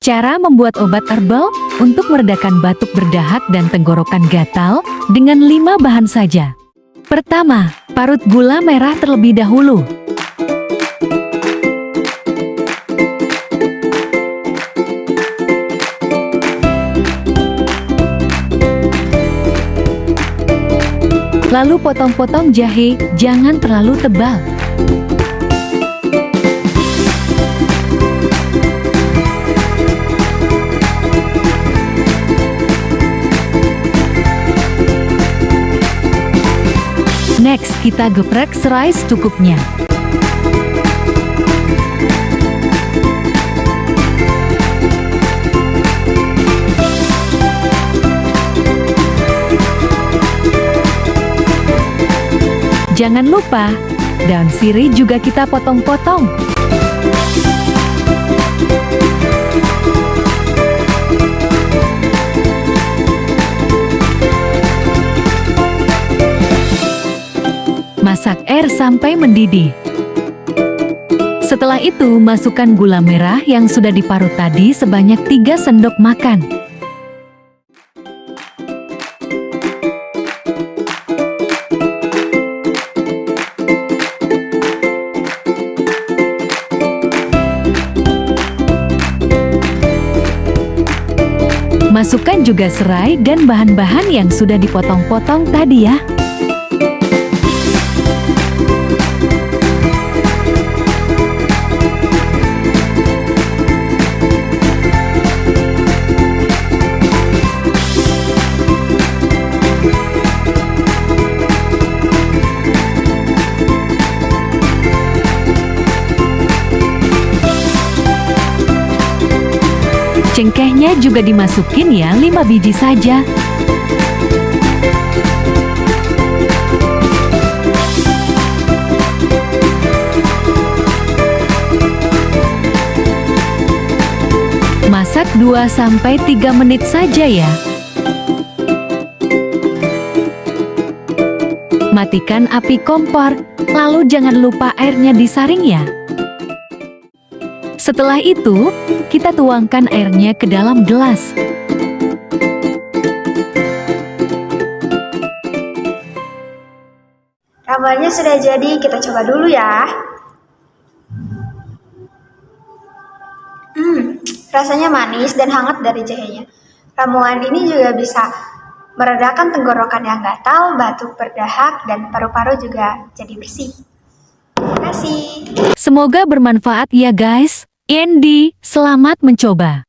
Cara membuat obat herbal untuk meredakan batuk berdahak dan tenggorokan gatal dengan 5 bahan saja. Pertama, parut gula merah terlebih dahulu. Lalu potong-potong jahe, jangan terlalu tebal. Next, kita geprek serai secukupnya. Jangan lupa, daun sirih juga kita potong-potong. Masak air sampai mendidih. Setelah itu, masukkan gula merah yang sudah diparut tadi sebanyak 3 sendok makan. Masukkan juga serai dan bahan-bahan yang sudah dipotong-potong tadi ya. Cengkehnya juga dimasukin ya, 5 biji saja. Masak 2-3 menit saja ya. Matikan api kompor, lalu jangan lupa airnya disaring ya. Setelah itu, kita tuangkan airnya ke dalam gelas. Ramuannya sudah jadi, kita coba dulu ya. Rasanya manis dan hangat dari jahenya. Ramuan ini juga bisa meredakan tenggorokan yang gatal, batuk berdahak, dan paru-paru juga jadi bersih. Terima kasih. Semoga bermanfaat ya guys. Andy, selamat mencoba.